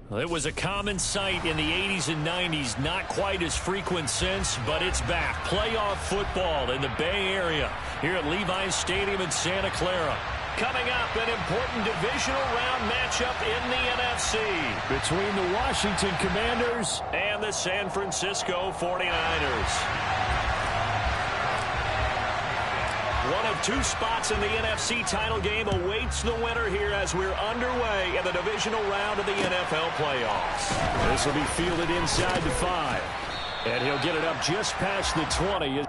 Well, it was a common sight in the 80s and 90s, not quite as frequent since, but it's back. Playoff football in the Bay Area here at Levi's Stadium in Santa Clara. Coming up, an important divisional round matchup in the NFC between the Washington Commanders and the San Francisco 49ers. One of two spots in the NFC title game awaits the winner here as we're underway in the divisional round of the NFL playoffs. This will be fielded inside the 5. And he'll get it up just past the 20.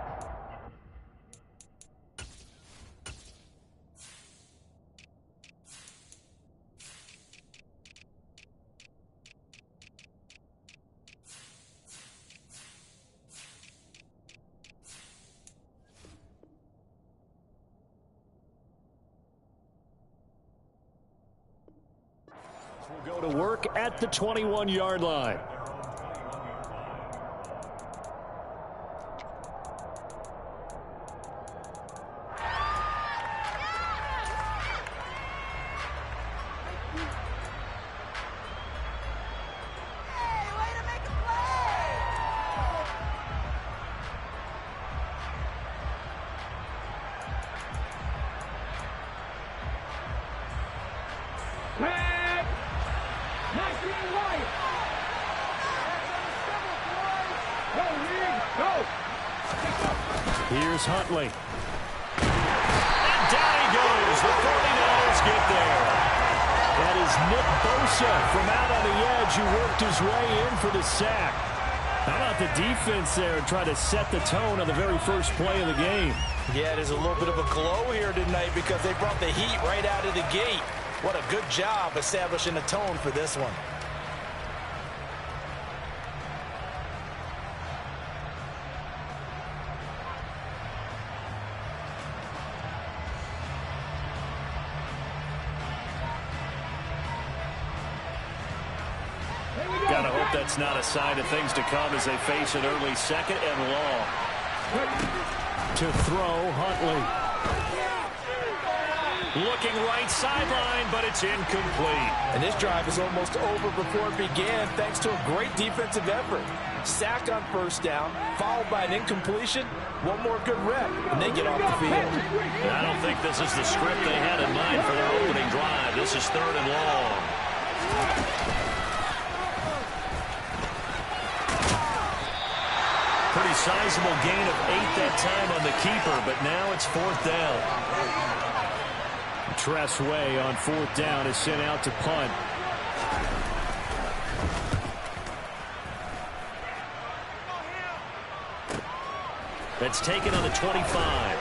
Will go to work at the 21-yard line. Here's Huntley. And down he goes. The 49ers get there. That is Nick Bosa from out on the edge who worked his way in for the sack. How about the defense there trying to set the tone on the very first play of the game? Yeah, there's a little bit of a glow here tonight because they brought the heat right out of the gate. What a good job establishing a tone for this one. Gotta hope that's not a sign of things to come as they face an early second and long. To throw, Huntley. Looking right sideline, but it's incomplete. And this drive is almost over before it began thanks to a great defensive effort. Sack on first down, followed by an incompletion. One more good rep, and they get off the field. I don't think this is the script they had in mind for their opening drive. This is 3rd and long. Pretty sizable gain of 8 that time on the keeper, but now it's 4th down. Tress Way on 4th down is sent out to punt. That's taken on the 25.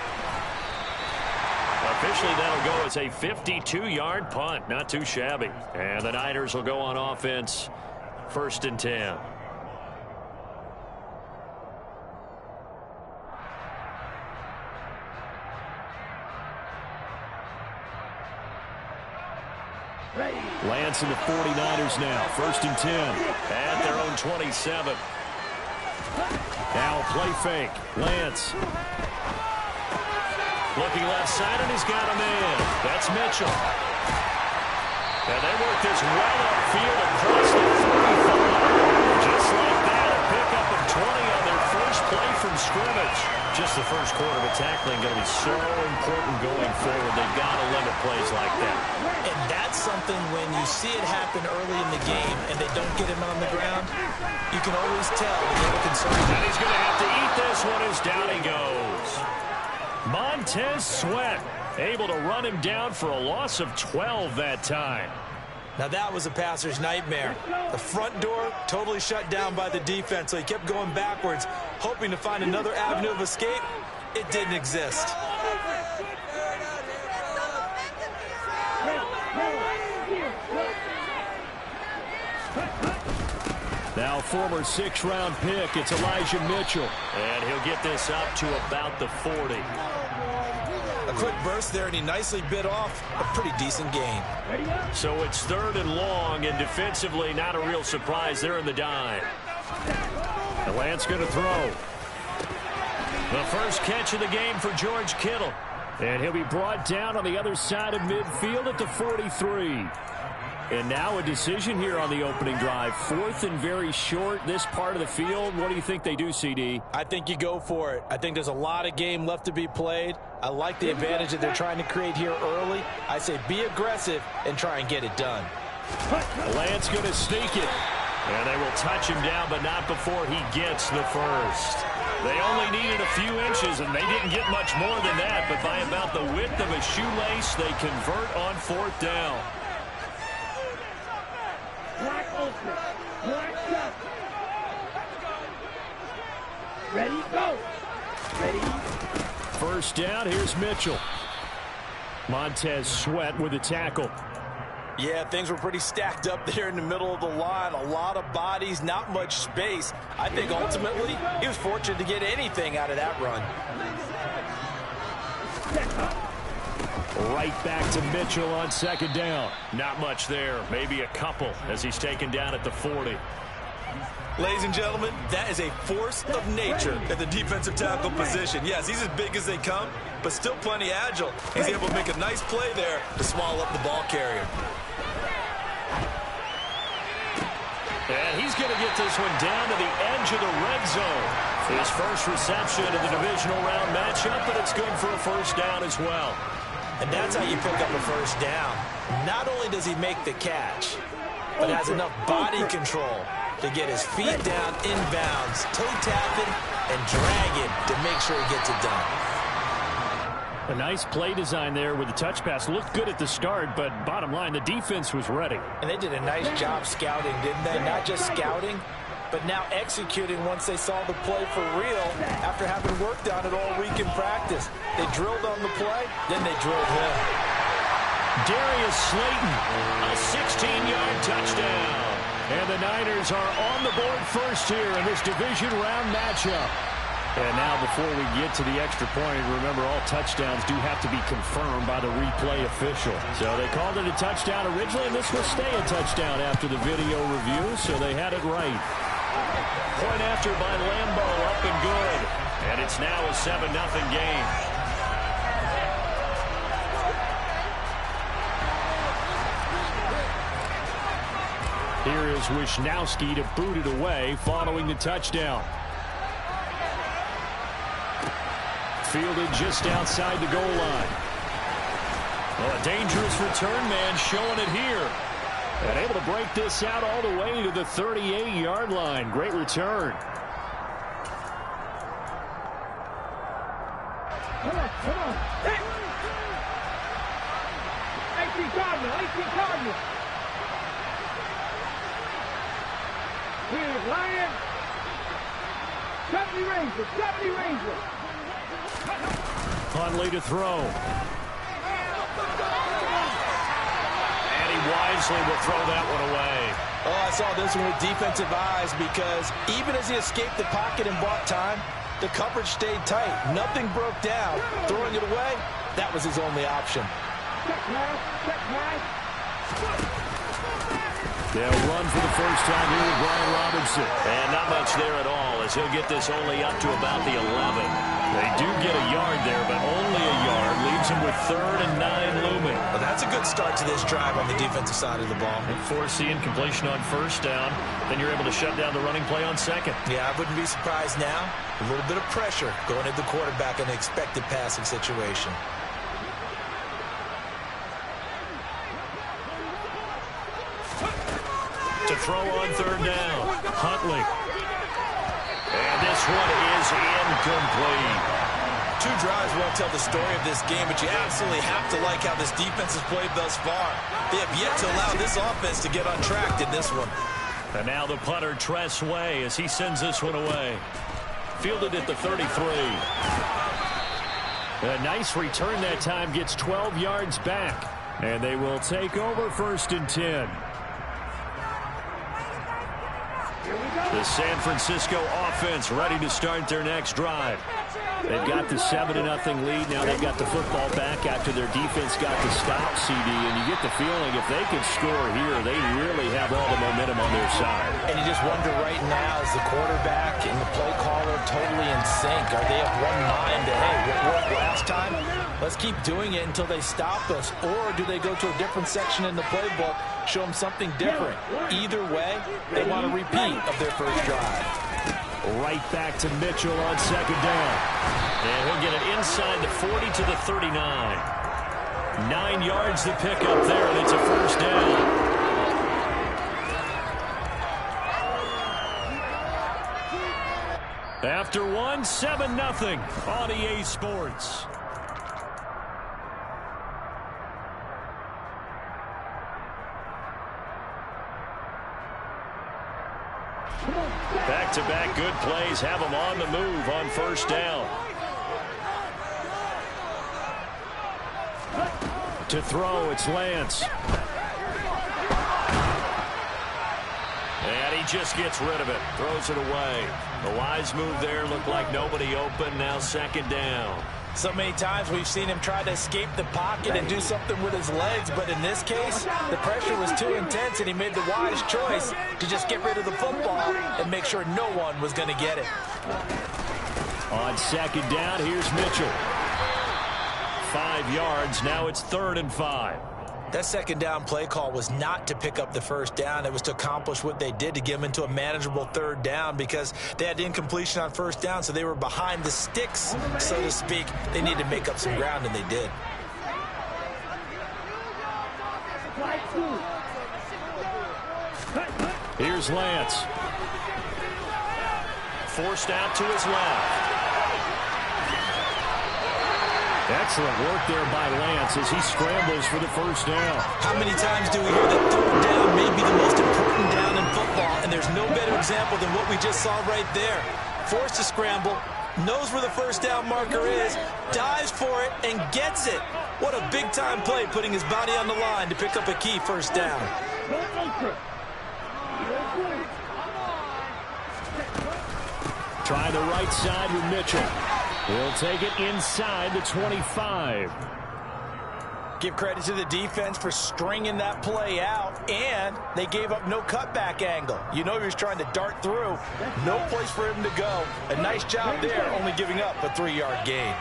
Officially, that'll go as a 52-yard punt. Not too shabby. And the Niners will go on offense, 1st and 10. Lance and the 49ers now, 1st and 10. At their own 27. Now play fake. Lance. Looking left side, and he's got a man. That's Mitchell. And they work this well upfield across the 45. Just like that, a pickup of 20 on their first play from scrimmage. Just the first quarter, but tackling going to be so important going forward. They've got to limit plays like that. And that's something when you see it happen early in the game and they don't get him on the ground, you can always tell that they're concerned. And he's going to have to eat this one as down he goes. Montez Sweat able to run him down for a loss of 12 that time. Now that was a passer's nightmare. The front door totally shut down by the defense, so he kept going backwards, hoping to find another avenue of escape. It didn't exist. Now former 6th-round pick, it's Elijah Mitchell. And he'll get this up to about the 40. A quick burst there, and he nicely bit off a pretty decent gain. So it's 3rd and long, and defensively not a real surprise there in the dime. The Lance going to throw. The first catch of the game for George Kittle. And he'll be brought down on the other side of midfield at the 43. And now a decision here on the opening drive. 4th and very short, this part of the field. What do you think they do, CD? I think you go for it. I think there's a lot of game left to be played. I like the advantage that they're trying to create here early. I say be aggressive and try and get it done. Lance going to sneak it. And they will touch him down, but not before he gets the first. They only needed a few inches, and they didn't get much more than that. But by about the width of a shoelace, they convert on 4th down. Black open. Black shot. Ready, go. Ready. First down, here's Mitchell. Montez Sweat with a tackle. Yeah, things were pretty stacked up there in the middle of the line. A lot of bodies, not much space. I think ultimately he was fortunate to get anything out of that run. Right back to Mitchell on 2nd down. Not much there. Maybe a couple as he's taken down at the 40. Ladies and gentlemen, that is a force of nature at the defensive tackle position. Yes, he's as big as they come, but still plenty agile. He's able to make a nice play there to swallow up the ball carrier. And he's going to get this one down to the edge of the red zone. His first reception of the divisional round matchup, but it's good for a first down as well. And that's how you pick up a first down. Not only does he make the catch, but has enough body control to get his feet down inbounds, toe tapping, and dragging to make sure he gets it done. A nice play design there with the touch pass. Looked good at the start, but bottom line, the defense was ready. And they did a nice job scouting, didn't they? Not just scouting, but now executing once they saw the play for real after having worked on it all week in practice. They drilled on the play, then they drilled him. Darius Slayton, a 16-yard touchdown. And the Niners are on the board first here in this division round matchup. And now before we get to the extra point, remember all touchdowns do have to be confirmed by the replay official. So they called it a touchdown originally, and this will stay a touchdown after the video review, so they had it right. Point after by Lambeau, up and good. And it's now a 7-0 game. Here is Wisnowski to boot it away following the touchdown. Fielded just outside the goal line. Well, a dangerous return man showing it here. And able to break this out all the way to the 38-yard line. Great return. Come on. Hey! 18 Cardinal. Here's Lion. 70 Ranger. Huntley to throw. And he wisely will throw that one away. Oh, I saw this one with defensive eyes because even as he escaped the pocket and bought time, the coverage stayed tight. Nothing broke down. Throwing it away, that was his only option. They'll run for the first time here with Brian Robinson. And not much there at all as he'll get this only up to about the 11. They do get a yard there, but only a yard. Leaves him with 3rd and 9 looming. Well, that's a good start to this drive on the defensive side of the ball. And force the incompletion on first down. Then you're able to shut down the running play on 2nd. Yeah, I wouldn't be surprised now. A little bit of pressure going at the quarterback in an expected passing situation. To throw on 3rd down. Huntley. And this one is incomplete. 2 drives won't tell the story of this game, but you absolutely have to like how this defense has played thus far. They have yet to allow this offense to get untracked in this one. And now the punter, Tress Way, as he sends this one away. Fielded at the 33. A nice return that time, gets 12 yards back. And they will take over 1st and 10. The San Francisco offense ready to start their next drive. They've got the 7-0 lead. Now they've got the football back after their defense got the stop, CD. And you get the feeling if they could score here, they really have all the momentum on their side. And you just wonder right now, is the quarterback and the play caller totally in sync? Are they of one mind that, hey, what worked last time? Let's keep doing it until they stop us. Or do they go to a different section in the playbook, show them something different? Either way, they want a repeat of their first drive. Right back to Mitchell on second down. And he'll get it inside the 40 to the 39. 9 yards to pick up there, and it's a first down. After 1, 7-0 on EA Sports. Back-to-back good plays have them on the move on first down. To throw, it's Lance. And he just gets rid of it. Throws it away. The wise move there. Looked like nobody open. Now second down. So many times we've seen him try to escape the pocket and do something with his legs, but in this case, the pressure was too intense, and he made the wise choice to just get rid of the football and make sure no one was going to get it. On second down, here's Mitchell. 5 yards. Now it's 3rd and 5. That second down play call was not to pick up the first down. It was to accomplish what they did, to get them into a manageable 3rd down, because they had incompletion on first down, so they were behind the sticks, so to speak. They needed to make up some ground, and they did. Here's Lance. Forced out to his left. Excellent work there by Lance as he scrambles for the first down. How many times do we hear that 3rd down may be the most important down in football, and there's no better example than what we just saw right there. Forced to scramble, knows where the first down marker is, dives for it, and gets it. What a big-time play, putting his body on the line to pick up a key first down. Try the right side with Mitchell. He'll take it inside the 25. Give credit to the defense for stringing that play out, and they gave up no cutback angle. You know he was trying to dart through. No place for him to go. A nice job there, only giving up a 3-yard gain.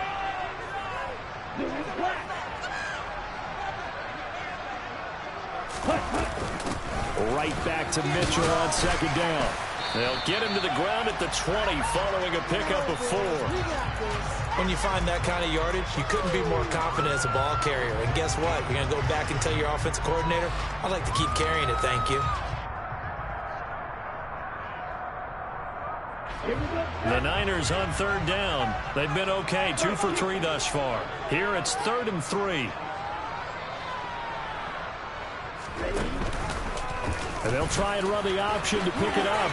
Right back to Mitchell on second down. They'll get him to the ground at the 20 following a pickup of 4. When you find that kind of yardage, you couldn't be more confident as a ball carrier. And guess what? You're going to go back and tell your offensive coordinator, I'd like to keep carrying it, thank you. The Niners on 3rd down. They've been okay, 2 for 3 thus far. Here it's 3rd and 3. And they'll try and run the option to pick it up.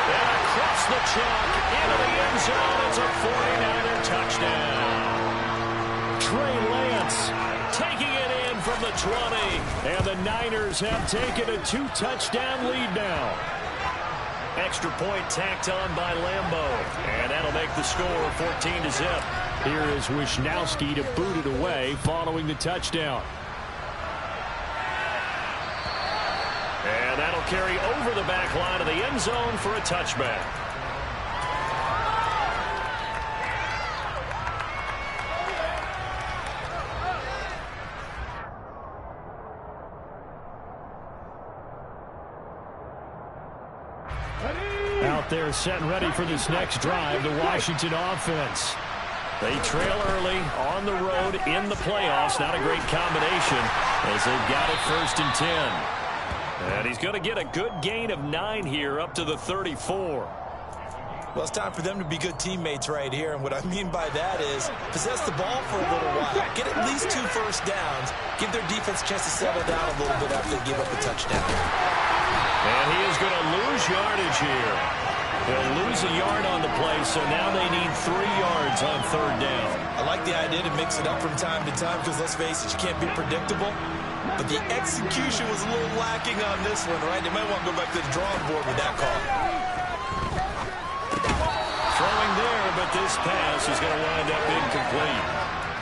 And across the chalk into the end zone. It's a 49er touchdown. Trey Lance taking it in from the 20. And the Niners have taken a 2-touchdown lead now. Extra point tacked on by Lambeau. And that'll make the score 14-0. Here is Wisnowski to boot it away following the touchdown. And that'll carry over the back line of the end zone for a touchback. Out there set and ready for this next drive, the Washington offense. They trail early on the road in the playoffs. Not a great combination as they've got it 1st and 10. And he's going to get a good gain of 9 here up to the 34. Well, it's time for them to be good teammates right here. And what I mean by that is possess the ball for a little while. Get at least 2 first downs. Give their defense a chance to settle down a little bit after they give up a touchdown. And he is going to lose yardage here. He'll lose a yard on the play, so now they need 3 yards on 3rd down. I like the idea to mix it up from time to time because, let's face it, you can't be predictable. But the execution was a little lacking on this one, right? They might want to go back to the drawing board with that call. Throwing but this pass is going to wind up incomplete.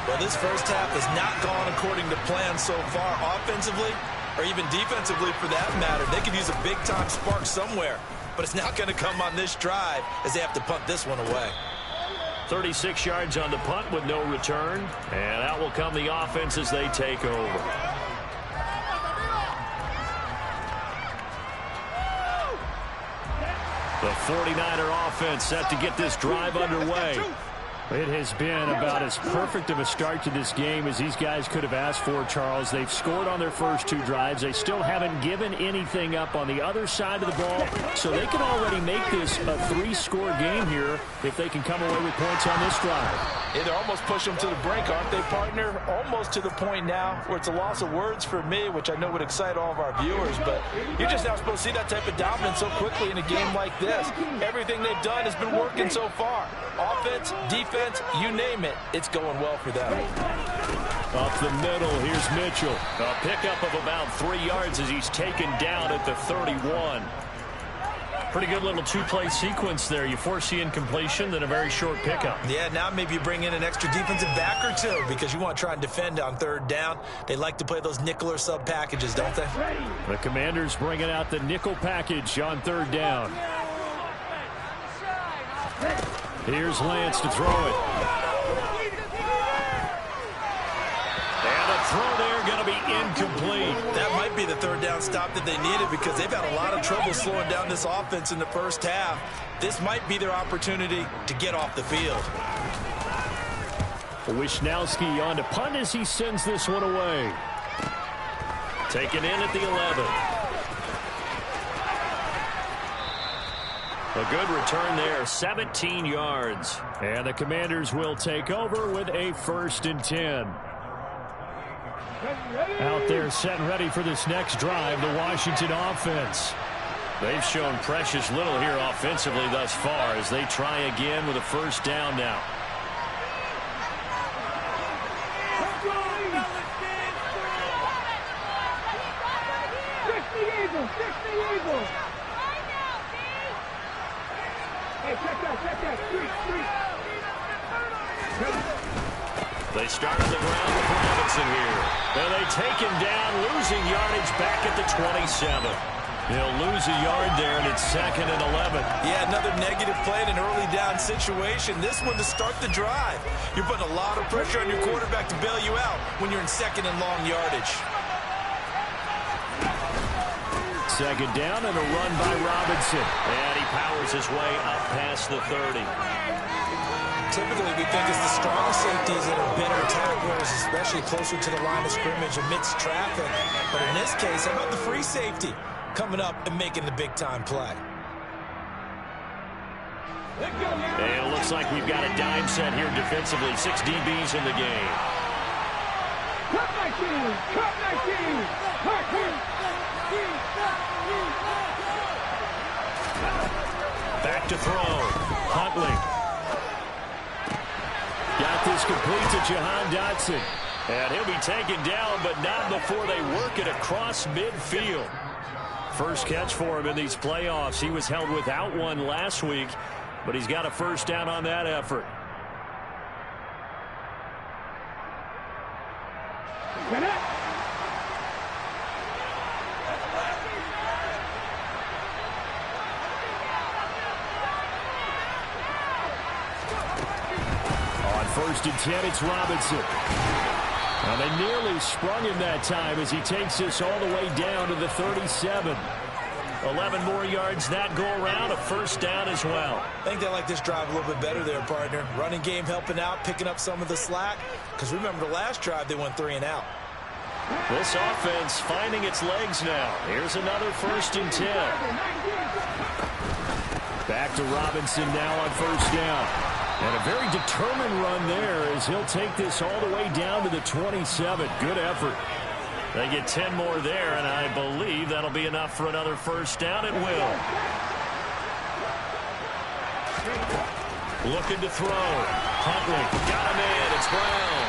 Well, this first half has not gone according to plan so far offensively or even defensively for that matter. They could use a big-time spark somewhere, but it's not going to come on this drive as they have to punt this one away. 36 yards on the punt with no return, and out will come the offense as they take over. The 49er offense set to get this drive underway. It has been about as perfect of a start to this game as these guys could have asked for, Charles. They've scored on their first 2 drives. They still haven't given anything up on the other side of the ball, so they can already make this a 3-score game here if they can come away with points on this drive. Yeah, they're almost pushing them to the brink, aren't they, partner? Almost to the point now where it's a loss of words for me, which I know would excite all of our viewers, but you're just not supposed to see that type of dominance so quickly in a game like this. Everything they've done has been working so far. Offense, defense, you name it, it's going well for them. Up the middle, here's Mitchell. A pickup of about 3 yards as he's taken down at the 31. Pretty good little 2-play sequence there. You force the incompletion, then a very short pickup. Yeah, now maybe you bring in an extra defensive back or 2 because you want to try and defend on 3rd down. They like to play those nickel or sub packages, don't they? The Commanders bringing out the nickel package on 3rd down. Here's Lance to throw it. And a throw there going to be incomplete. That might be the 3rd down stop that they needed because they've had a lot of trouble slowing down this offense in the first half. This might be their opportunity to get off the field. Wisnowski on to punt as he sends this one away. Taken in at the 11. A good return there, 17 yards. And the Commanders will take over with a 1st and 10. Out there set and ready for this next drive, the Washington offense. They've shown precious little here offensively thus far as they try again with a 1st down now. They start on the ground with Robinson here. And they take him down, losing yardage back at the 27. They'll lose a yard there, and it's 2nd and 11. Yeah, another negative play in an early down situation. This one to start the drive. You're putting a lot of pressure on your quarterback to bail you out when you're in 2nd and long yardage. 2nd down and a run by Robinson. And he powers his way up past the 30. Typically, we think it's the strong safeties that are better tacklers, especially closer to the line of scrimmage amidst traffic. But in this case, how about the free safety coming up and making the big-time play? And it looks like we've got a dime set here defensively. 6 DBs in the game. Cut my team! Cut my team! Cut him! Back to throw. Huntley. Got this complete to Jahan Dotson. And he'll be taken down, but not before they work it across midfield. First catch for him in these playoffs. He was held without one last week, but he's got a 1st down on that effort. On 1st and 10, it's Robinson. Now they nearly sprung him that time as he takes this all the way down to the 37. 11 more yards that go around, a 1st down as well. I think they like this drive a little bit better there, partner. Running game helping out, picking up some of the slack. Because remember the last drive, they went 3 and out. This offense finding its legs now. Here's another 1st and 10. Back to Robinson now on 1st down. And a very determined run there as he'll take this all the way down to the 27. Good effort. They get 10 more there, and I believe that'll be enough for another 1st down. It will. Looking to throw. Huntley got him in. It's Brown.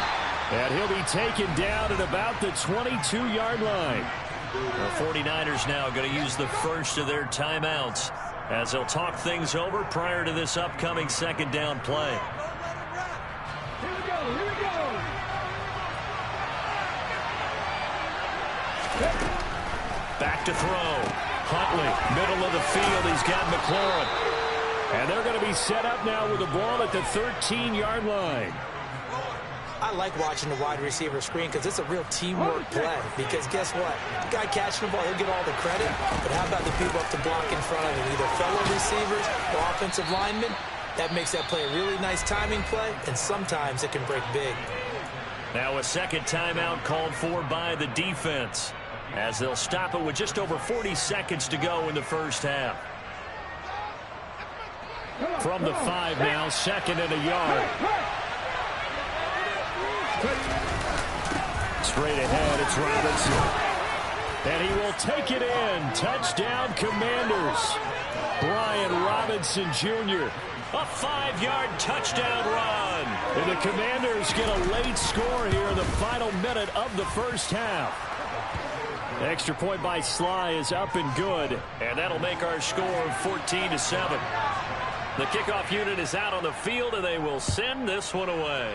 And he'll be taken down at about the 22-yard line. The 49ers now going to use the first of their timeouts as they'll talk things over prior to this upcoming second down play. Here we go, here we go. Back to throw. Huntley, middle of the field. He's got McLaurin. And they're going to be set up now with the ball at the 13-yard line. I like watching the wide receiver screen because it's a real teamwork play. Because guess what? The guy catching the ball, he'll get all the credit. But how about the people up to block in front of him? Either fellow receivers or offensive linemen. That makes that play a really nice timing play, and sometimes it can break big. Now a second timeout called for by the defense, as they'll stop it with just over 40 seconds to go in the first half. From the 5 now, second and a yard. Straight ahead, it's Robinson. And he will take it in. Touchdown, Commanders. Brian Robinson Jr. A 5-yard touchdown run. And the Commanders get a late score here in the final minute of the first half. Extra point by Sly is up and good. And that'll make our score 14-7. The kickoff unit is out on the field, and they will send this one away.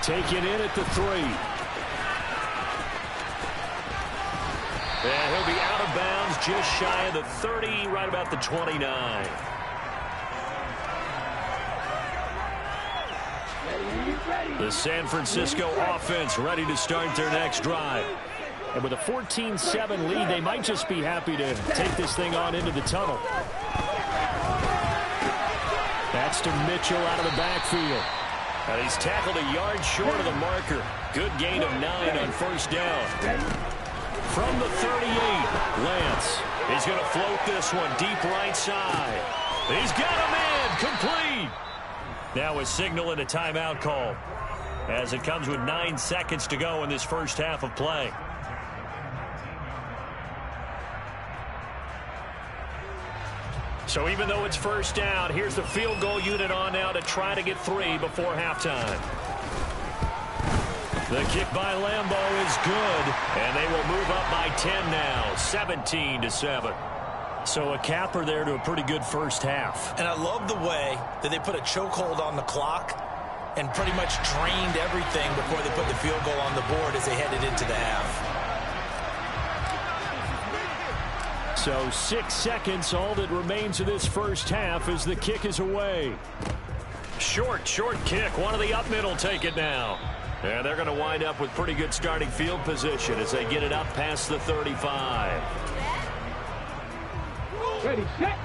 Take it in at the 3. And he'll be out of bounds just shy of the 30, right about the 29. The San Francisco offense ready to start their next drive. And with a 14-7 lead, they might just be happy to take this thing on into the tunnel. That's to Mitchell out of the backfield. And he's tackled a yard short of the marker. Good gain of 9 on first down. From the 38, Lance is going to float this one deep right side. He's got him in, complete. Now a signal and a timeout call, as it comes with 9 seconds to go in this first half of play. So even though it's first down, here's the field goal unit on now to try to get 3 before halftime. The kick by Lambeau is good, and they will move up by 10 now, 17-7. So a capper there to a pretty good first half. And I love the way that they put a chokehold on the clock and pretty much drained everything before they put the field goal on the board as they headed into the half. So 6 seconds, all that remains of this first half as the kick is away. Short kick. One of the up middle take it now. And they're going to wind up with pretty good starting field position as they get it up past the 35. Ready, set.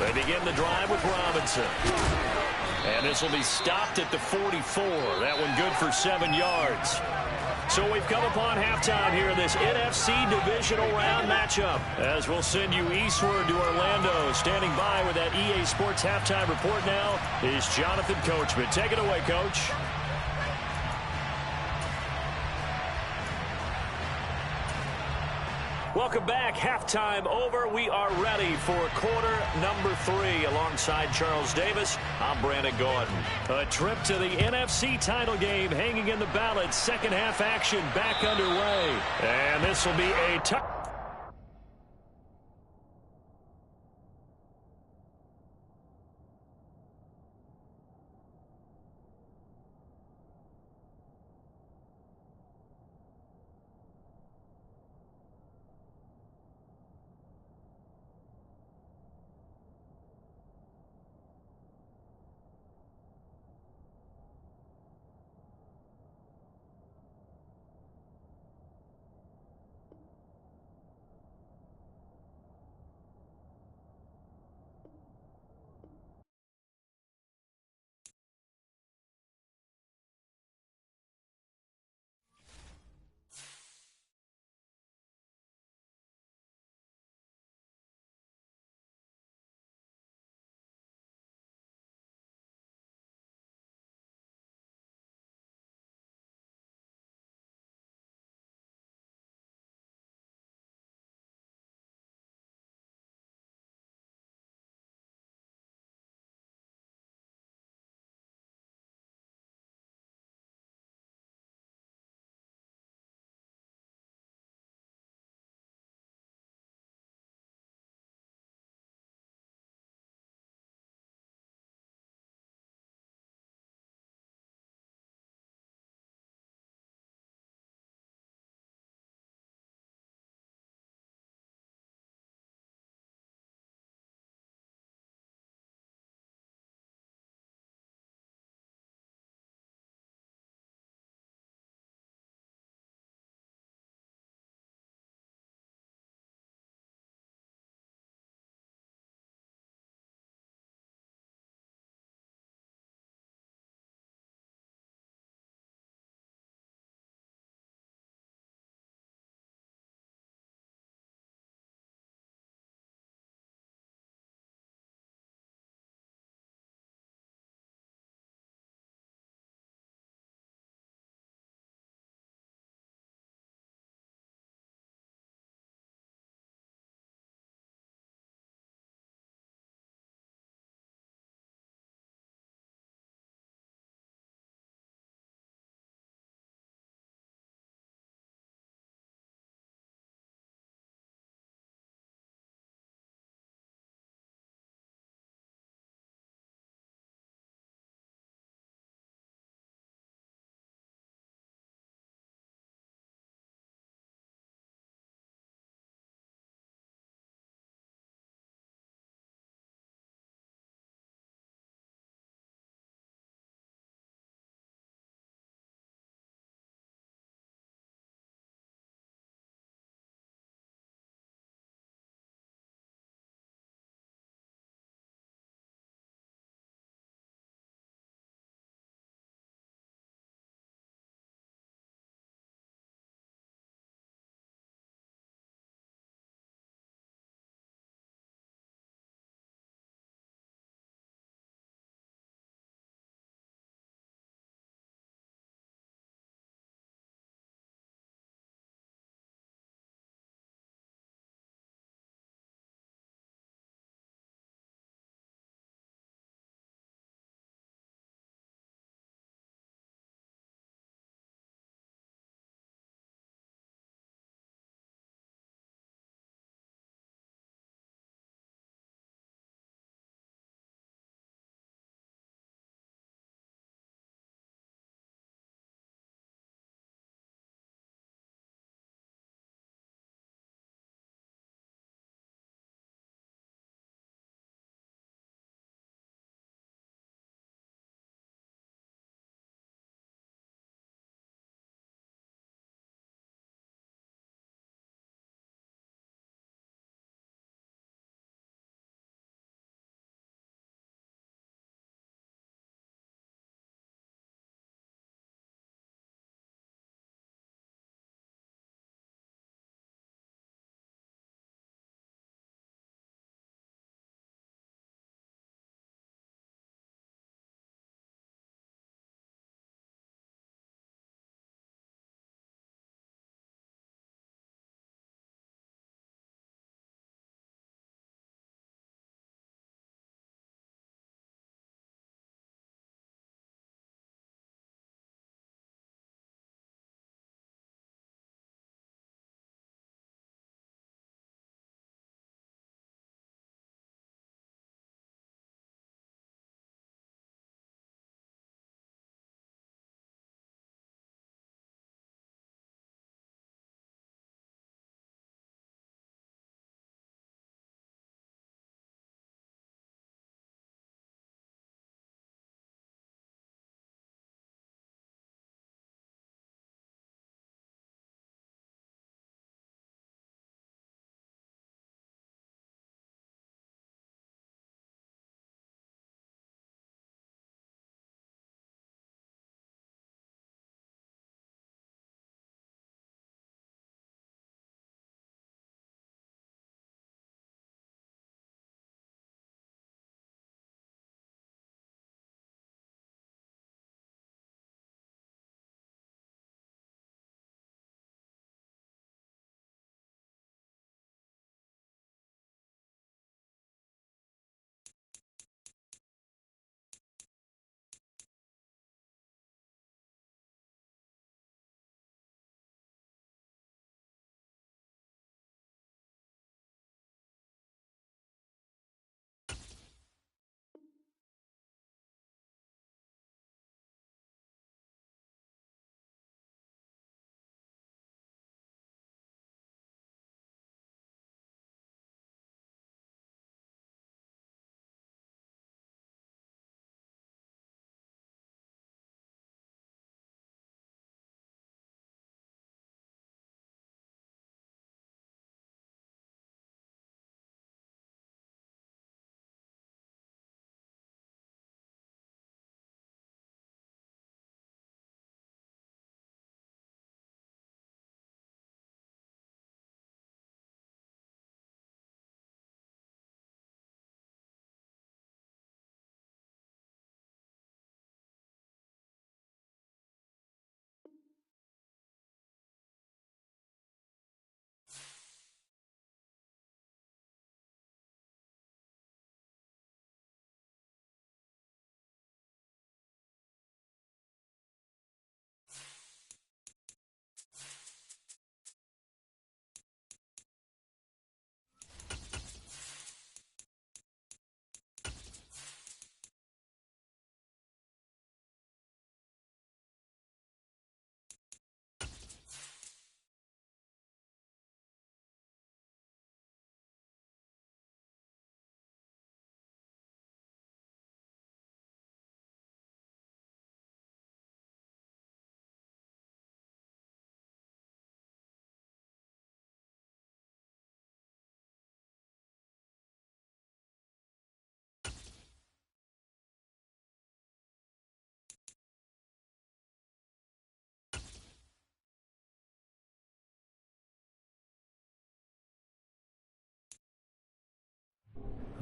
They begin the drive with Robinson. And this will be stopped at the 44. That one good for 7 yards. So we've come upon halftime here in this NFC Divisional Round matchup, as we'll send you eastward to Orlando. Standing by with that EA Sports Halftime Report now is Jonathan Coachman. Take it away, Coach. Welcome back. Halftime over. We are ready for quarter number 3. Alongside Charles Davis, I'm Brandon Gordon. A trip to the NFC title game hanging in the balance. Second half action back underway. And this will be a tough.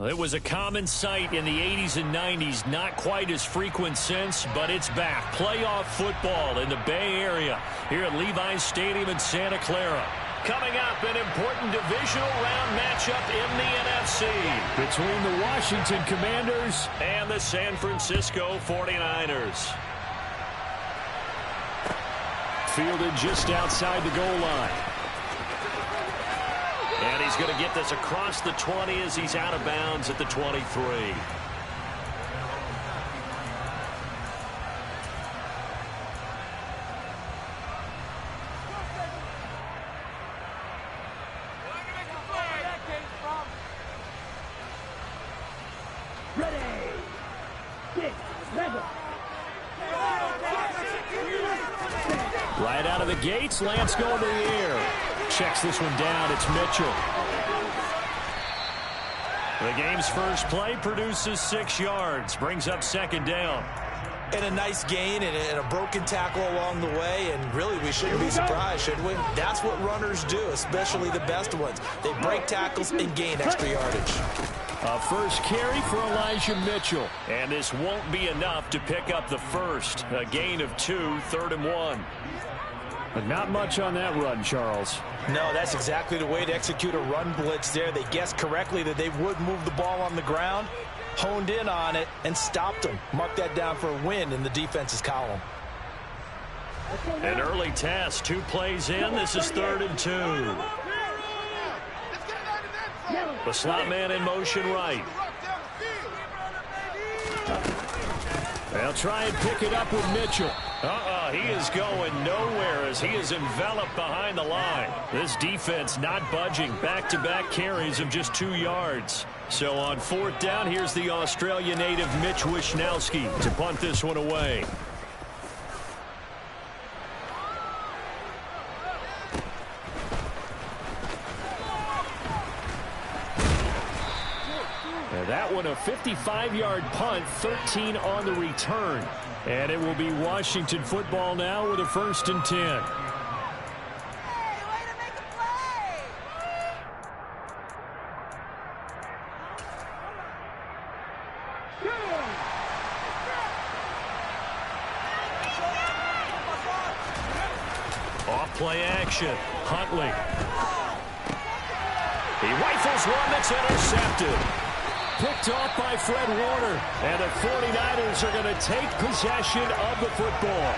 It was a common sight in the 80s and 90s, not quite as frequent since, but it's back. Playoff football in the Bay Area here at Levi's Stadium in Santa Clara. Coming up, an important divisional round matchup in the NFC between the Washington Commanders and the San Francisco 49ers. Fielded just outside the goal line. And he's going to get this across the 20 as he's out of bounds at the 23. Right out of the gates, Lance going to the air. Checks this one down. It's Mitchell. The game's first play produces 6 yards. Brings up second down. And a nice gain and a broken tackle along the way. And really, we shouldn't be surprised, should we? That's what runners do, especially the best ones. They break tackles and gain extra yardage. A first carry for Elijah Mitchell. And this won't be enough to pick up the first. A gain of 2, 3rd and 1. But not much on that run, Charles. No, that's exactly the way to execute a run blitz there. They guessed correctly that they would move the ball on the ground, honed in on it, and stopped them. Mark that down for a win in the defense's column. An early test, 2 plays in. This is 3rd and 2. The slot man in motion right. They'll try and pick it up with Mitchell. He is going nowhere as he is enveloped behind the line. This defense not budging. Back-to-back carries of just 2 yards. So on 4th down, here's the Australia native Mitch Wishnowsky to punt this one away. That one a 55-yard punt, 13 on the return. And it will be Washington football now with a 1st and 10. Hey, way to make a play! Off play action. Huntley. He rifles one that's intercepted. Picked off by Fred Warner. And the 49ers are going to take possession of the football.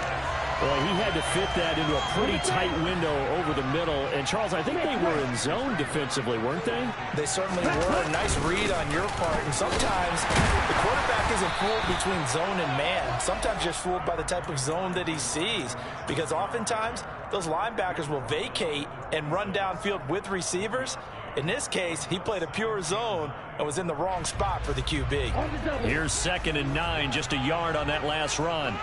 Well, he had to fit that into a pretty tight window over the middle. And, Charles, I think they were in zone defensively, weren't they? They certainly were. Nice read on your part. And sometimes the quarterback isn't fooled between zone and man. Sometimes just fooled by the type of zone that he sees. Because oftentimes those linebackers will vacate and run downfield with receivers. In this case, he played a pure zone and was in the wrong spot for the QB. Here's 2nd and 9, just a yard on that last run.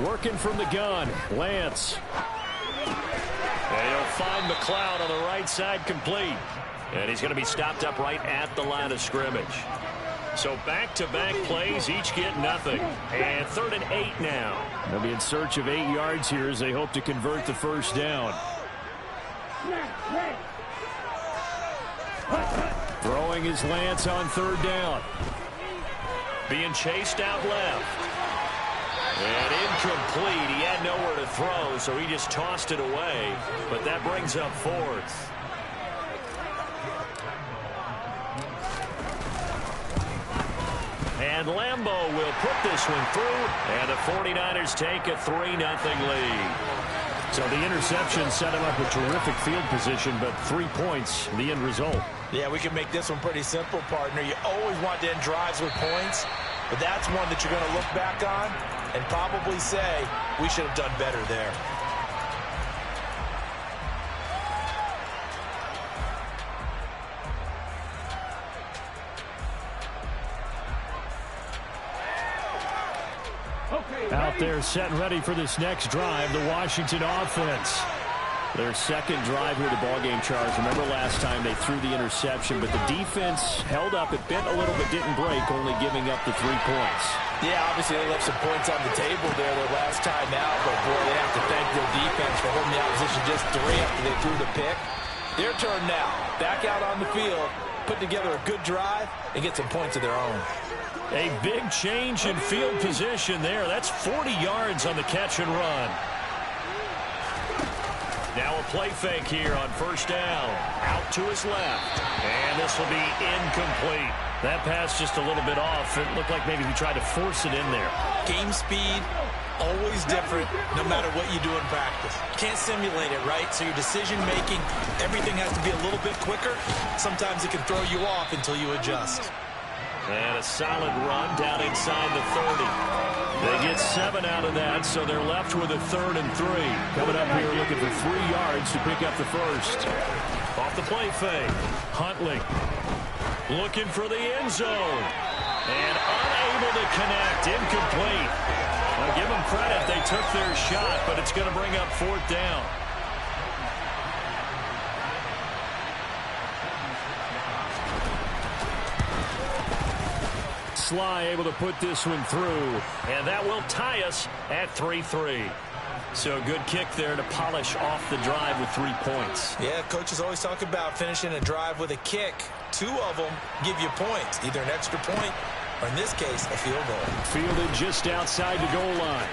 Working from the gun, Lance. And he'll find McLeod on the right side, complete. And he's going to be stopped up right at the line of scrimmage. So back-to-back plays, each get nothing. And 3rd and 8 now. They'll be in search of 8 yards here as they hope to convert the 1st down. Throwing his Lance on 3rd down. Being chased out left. And incomplete. He had nowhere to throw, so he just tossed it away. But that brings up 4th. And Lambeau will put this one through. And the 49ers take a 3-0 lead. So the interception set him up with terrific field position, but 3 points, the end result. Yeah, we can make this one pretty simple, partner. You always want to end drives with points, but that's one that you're going to look back on and probably say, we should have done better there. Out there set and ready for this next drive, the Washington offense. Their 2nd drive here of the ballgame, Charles. Remember last time they threw the interception, but the defense held up. It bent a little but didn't break, only giving up the 3 points. Yeah, obviously they left some points on the table there their last time out, but boy, they have to thank their defense for holding the opposition just 3 after they threw the pick. Their turn now. back out on the field, put together a good drive, and get some points of their own. A big change in field position there. That's 40 yards on the catch and run. Now a play fake here on first down. Out to his left. And this will be incomplete. That pass just a little bit off. It looked like maybe he tried to force it in there. Game speed, always different, no matter what you do in practice. You can't simulate it, right? So your decision-making, everything has to be a little bit quicker. Sometimes it can throw you off until you adjust. And a solid run down inside the 30. They get 7 out of that, so they're left with a 3rd and 3. Coming up here looking for 3 yards to pick up the first. Off the play fake. Huntley looking for the end zone. And unable to connect. Incomplete. Now give them credit. They took their shot, but it's going to bring up 4th down. Sly able to put this one through, and that will tie us at 3-3. So a good kick there to polish off the drive with 3 points. Yeah, coaches always talk about finishing a drive with a kick. 2 of them give you points, either an extra point or, in this case, a field goal. Fielded just outside the goal line.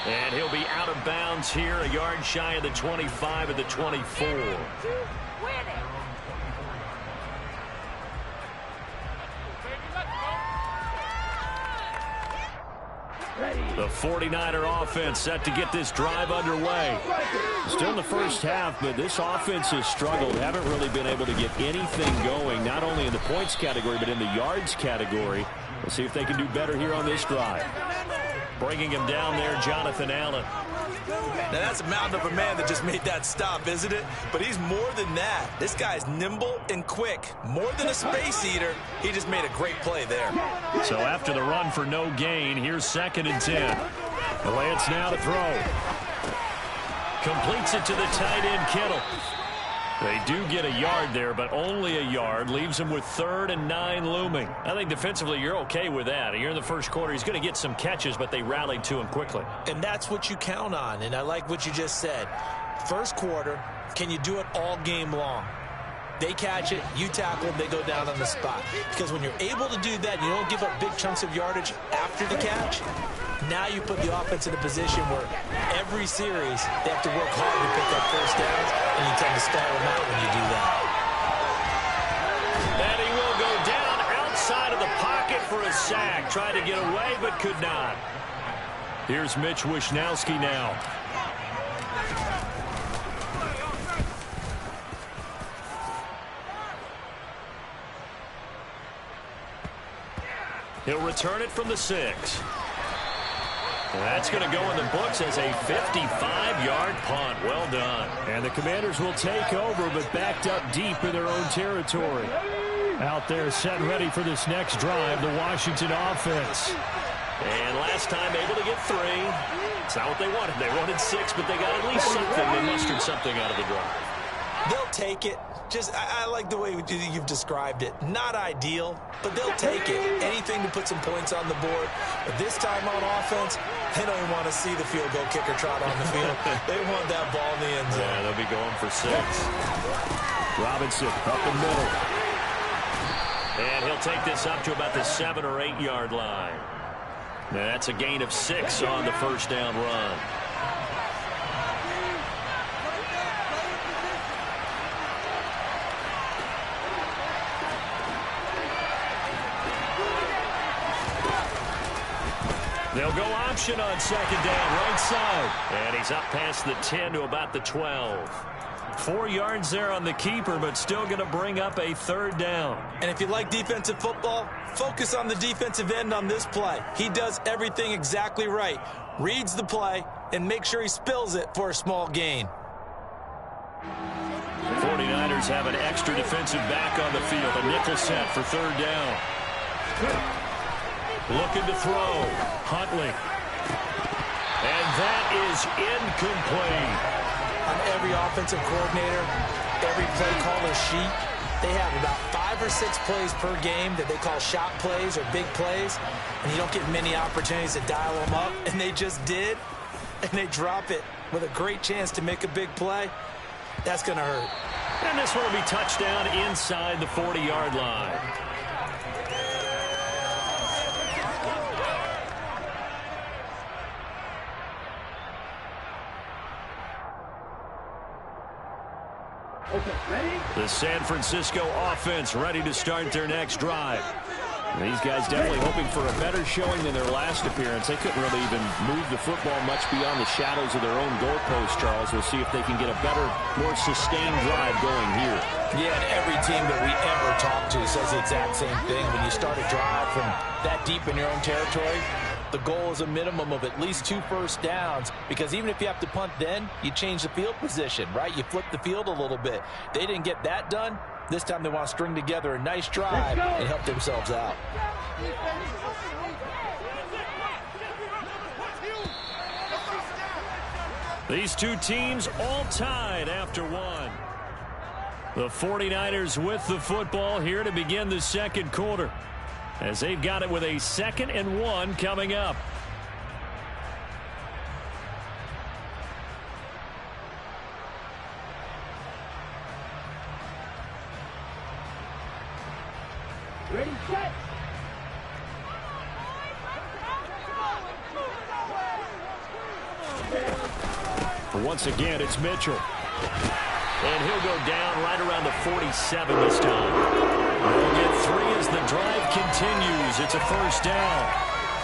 And he'll be out of bounds here, a yard shy of the 25 at the 24. The 49er offense set to get this drive underway. Still in the first half, but this offense has struggled. Haven't really been able to get anything going, not only in the points category, but in the yards category. We'll see if they can do better here on this drive. Bringing him down there, Jonathan Allen. Now, that's a mountain of a man that just made that stop, isn't it? But he's more than that. This guy's nimble and quick. More than a space eater, he just made a great play there. So after the run for no gain, here's 2nd and 10. Lance now to throw. Completes it to the tight end, Kittle. They do get a yard there, but only a yard. Leaves them with 3rd and 9 looming. I think defensively you're okay with that. Here in the first quarter, he's going to get some catches, but they rallied to him quickly. And that's what you count on, and I like what you just said. First quarter, can you do it all game long? They catch it, you tackle them, they go down on the spot. Because when you're able to do that, you don't give up big chunks of yardage after the catch, now you put the offense in a position where every series they have to work hard to pick up first downs, and you tend to stall them out when you do that. And he will go down outside of the pocket for a sack. Tried to get away, but could not. Here's Mitch Wishnowsky now. He'll return it from the 6. That's going to go in the books as a 55-yard punt. Well done. And the Commanders will take over, but backed up deep in their own territory. Out there set ready for this next drive, the Washington offense. And last time able to get 3. It's not what they wanted. They wanted 6, but they got at least something. They mustered something out of the drive. They'll take it. I like the way you've described it. Not ideal, but they'll take it. Anything to put some points on the board. But this time on offense, they don't even want to see the field goal kicker trot on the field. They want that ball in the end zone. Yeah, they'll be going for 6. Robinson up the middle. And he'll take this up to about the 7 or 8 yard line. Now that's a gain of 6 on the first down run. They'll go option on 2nd down, right side. And he's up past the 10 to about the 12. 4 yards there on the keeper, but still going to bring up a 3rd down. And if you like defensive football, focus on the defensive end on this play. He does everything exactly right. Reads the play and makes sure he spills it for a small gain. 49ers have an extra defensive back on the field. A nickel set for 3rd down. Looking to throw. Huntley. And that is incomplete. On every offensive coordinator, every play caller sheet, they have about 5 or 6 plays per game that they call shot plays or big plays, and you don't get many opportunities to dial them up, and they just did, and they drop it with a great chance to make a big play. That's going to hurt. And this one will be touchdown inside the 40-yard line. The San Francisco offense ready to start their next drive. And these guys definitely hoping for a better showing than their last appearance. They couldn't really even move the football much beyond the shadows of their own goalpost, Charles. We'll see if they can get a better, more sustained drive going here. Yeah, and every team that we ever talk to says the exact same thing. When you start a drive from that deep in your own territory, the goal is a minimum of at least 2 first downs, because even if you have to punt then, you change the field position, right? You flip the field a little bit. They didn't get that done. This time they want to string together a nice drive and help themselves out. These two teams all tied after one. The 49ers with the football here to begin the second quarter, as they've got it with a 2nd and 1 coming up. Ready, set. Once again, it's Mitchell. And he'll go down right around the 47 this time. They'll get 3 as the drive continues. It's a first down.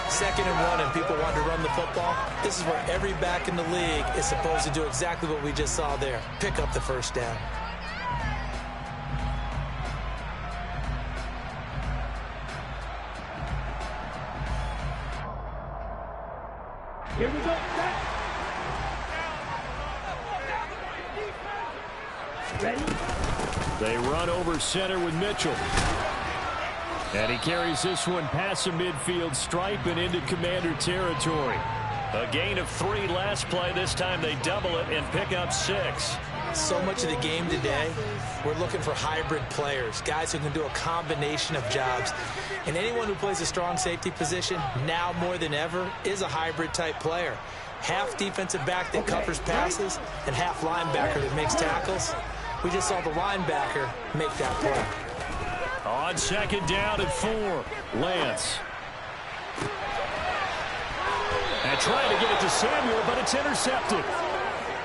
2nd and 1, and people want to run the football. This is where every back in the league is supposed to do exactly what we just saw there. Pick up the first down. Here we go, set. Ready? They run over center with Mitchell. And he carries this one past the midfield stripe and into Commander territory. A gain of 3 last play. This time they double it and pick up 6. So much of the game today, we're looking for hybrid players, guys who can do a combination of jobs. And anyone who plays a strong safety position, now more than ever, is a hybrid type player. Half defensive back that covers passes and half linebacker that makes tackles. We just saw the linebacker make that play. On 2nd down and 4, Lance. And trying to get it to Samuel, but it's intercepted.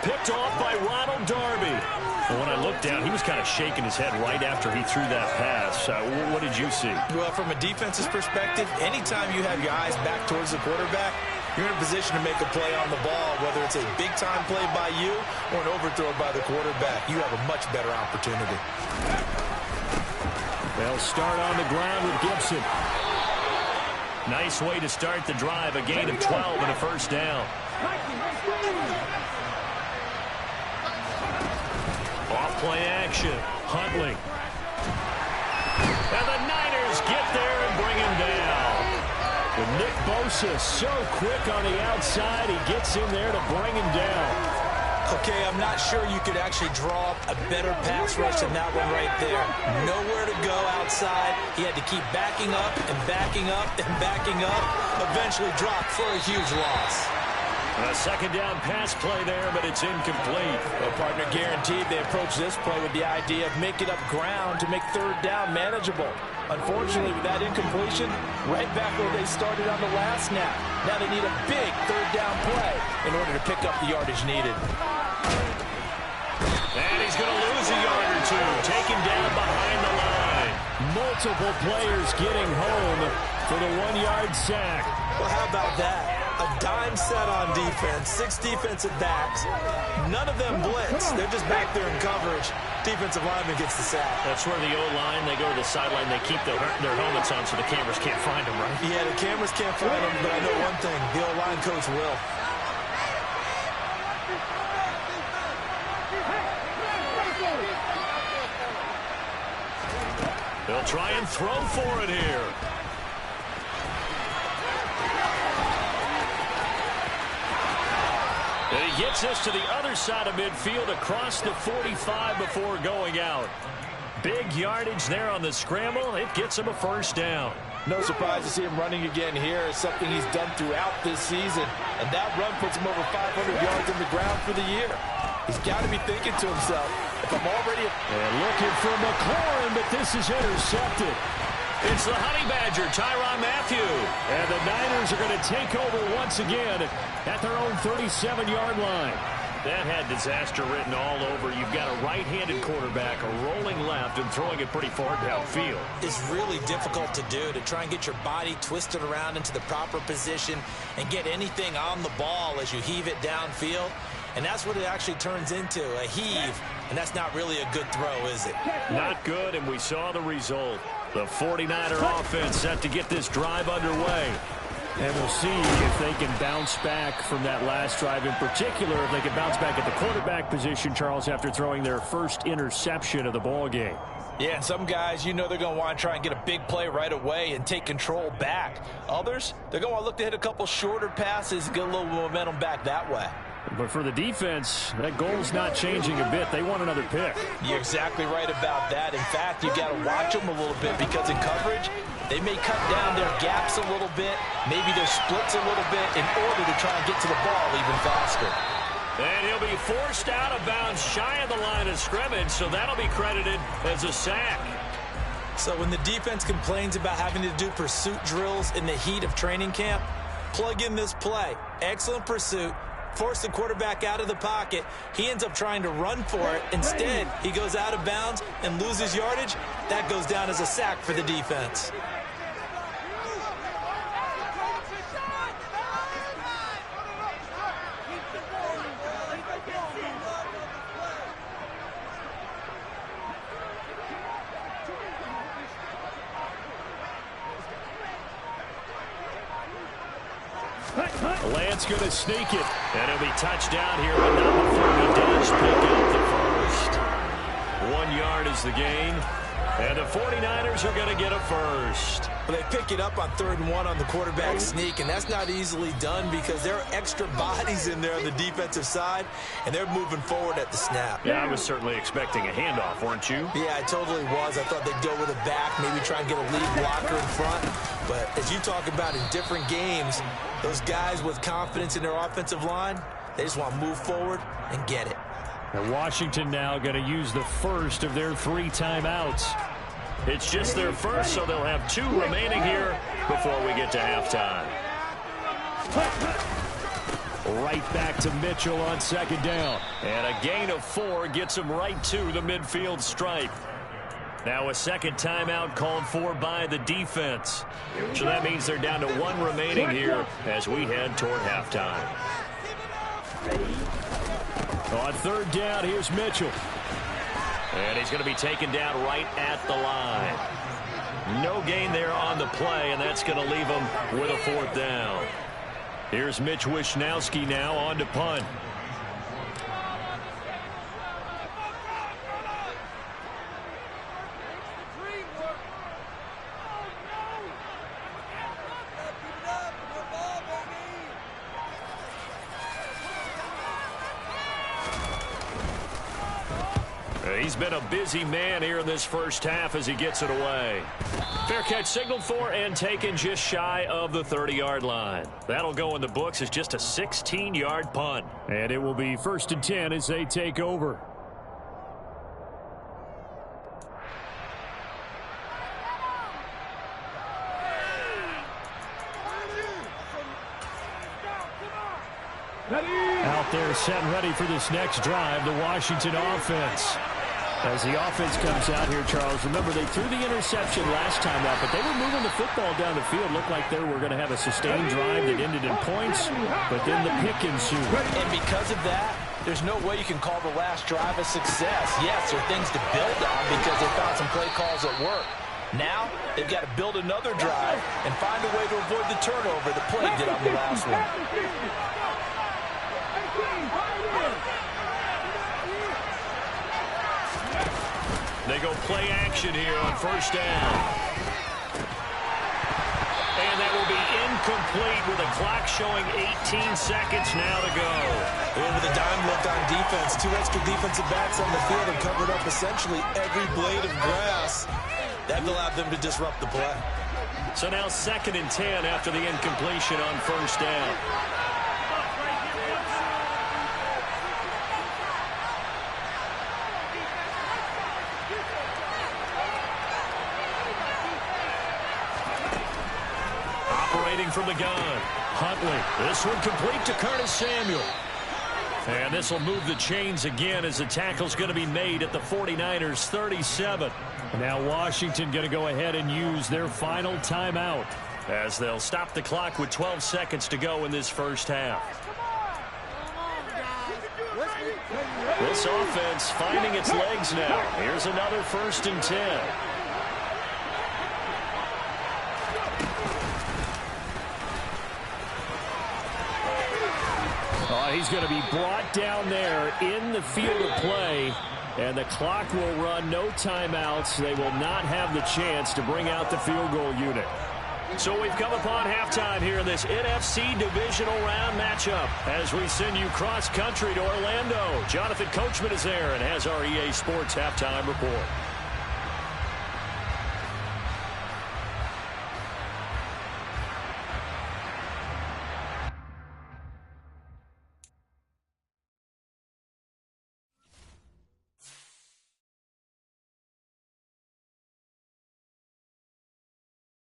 Picked off by Ronald Darby. And when I looked down, he was kind of shaking his head right after he threw that pass. What did you see? Well, from a defense's perspective, anytime you have your eyes back towards the quarterback, you're in a position to make a play on the ball, whether it's a big-time play by you or an overthrow by the quarterback. You have a much better opportunity. They'll start on the ground with Gibson. Nice way to start the drive. A gain of 12 and a first down. Off-play action. Huntley. And the Niners get there and bring him down. With Nick Bosa so quick on the outside, he gets in there to bring him down. Okay, I'm not sure you could actually draw up a better pass rush than that one right there. Nowhere to go outside. He had to keep backing up and backing up and backing up. Eventually dropped for a huge loss. A 2nd down pass play there, but it's incomplete. Well, partner, guaranteed they approach this play with the idea of making up ground to make 3rd down manageable. Unfortunately, with that incompletion, right back where they started on the last snap. Now they need a big 3rd down play in order to pick up the yardage needed. And he's going to lose a yard or 2. Taken down behind the line. Multiple players getting home for the 1-yard sack. Well, how about that? A dime set on defense, 6 defensive backs. None of them blitz. They're just back there in coverage. Defensive lineman gets the sack. That's where the O-line, they go to the sideline, they keep their helmets on so the cameras can't find them, right? Yeah, the cameras can't find them, but I know one thing. The O-line coach will. They'll try and throw for it here. And he gets us to the other side of midfield across the 45 before going out. Big yardage there on the scramble. It gets him a first down. No surprise to see him running again here. It's something he's done throughout this season. And that run puts him over 500 yards on the ground for the year. He's got to be thinking to himself, If I'm already... And looking for McLaurin, but this is intercepted. It's the Honey Badger, Tyrann Mathieu. And the Niners are going to take over once again at their own 37-yard line. That had disaster written all over. You've got a right-handed quarterback, a rolling left, and throwing it pretty far downfield. It's really difficult to do, to try and get your body twisted around into the proper position and get anything on the ball as you heave it downfield. And that's what it actually turns into, a heave. And that's not really a good throw, is it? Not good, and we saw the result. The 49er offense set to get this drive underway. And we'll see if they can bounce back from that last drive, in particular, if they can bounce back at the quarterback position, Charles, after throwing their first interception of the ball game. Yeah, and some guys, you know they're going to want to try and get a big play right away and take control back. Others, they're going to want to look to hit a couple shorter passes, get a little momentum back that way. But for the defense, that goal's not changing a bit. They want another pick. You're exactly right about that. In fact, you got to watch them a little bit because in coverage, they may cut down their gaps a little bit, maybe their splits a little bit in order to try and get to the ball even faster. And he'll be forced out of bounds shy of the line of scrimmage, so that'll be credited as a sack. So when the defense complains about having to do pursuit drills in the heat of training camp, plug in this play. Excellent pursuit. Force the quarterback out of the pocket. He ends up trying to run for it. Instead, he goes out of bounds and loses yardage. That goes down as a sack for the defense. Lance going to sneak it. And he'll be touchdown here, but not before he does pick up the first. 1 yard is the gain. And the 49ers are going to get a first. Well, they pick it up on 3rd and 1 on the quarterback sneak, and that's not easily done because there are extra bodies in there on the defensive side, and they're moving forward at the snap. Yeah, I was certainly expecting a handoff, weren't you? Yeah, I totally was. I thought they'd go with a back, maybe try and get a lead blocker in front. But as you talk about in different games, those guys with confidence in their offensive line, they just want to move forward and get it. And Washington now going to use the first of their 3 timeouts. It's just their first, so they'll have 2 remaining here before we get to halftime. Right back to Mitchell on 2nd down. And a gain of 4 gets him right to the midfield stripe. Now a second timeout called for by the defense. So that means they're down to 1 remaining here as we head toward halftime. On 3rd down, here's Mitchell. And he's going to be taken down right at the line. No gain there on the play, and that's going to leave him with a 4th down. Here's Mitch Wishnowsky now on to punt. He's been a busy man here in this first half as he gets it away. Fair catch signaled for and taken just shy of the 30-yard line. That'll go in the books as just a 16-yard punt. And it will be 1st and 10 as they take over. Out there set and ready for this next drive, the Washington offense. As the offense comes out here, Charles, remember they threw the interception last time out, but they were moving the football down the field. Looked like they were going to have a sustained drive that ended in points, but then the pick ensued. And because of that, there's no way you can call the last drive a success. Yes, there are things to build on because they found some play calls at work. Now, they've got to build another drive and find a way to avoid the turnover the play did on the last one. They go play action here on 1st down. And that will be incomplete with the clock showing 18 seconds now to go. With a dime look on defense, 2 extra defensive backs on the field and covered up essentially every blade of grass. That allowed them to disrupt the play. So now 2nd and 10 after the incompletion on 1st down. from the gun. Huntley. This one complete to Curtis Samuel. And this will move the chains again as the tackle's going to be made at the 49ers 37. Now Washington going to go ahead and use their final timeout, as they'll stop the clock with 12 seconds to go in this first half. This offense finding its legs now. Here's another 1st and 10. He's going to be brought down there in the field of play, and the clock will run. No timeouts. They will not have the chance to bring out the field goal unit. So we've come upon halftime here in this NFC Divisional Round matchup as we send you cross-country to Orlando. Jonathan Coachman is there and has our EA Sports Halftime Report.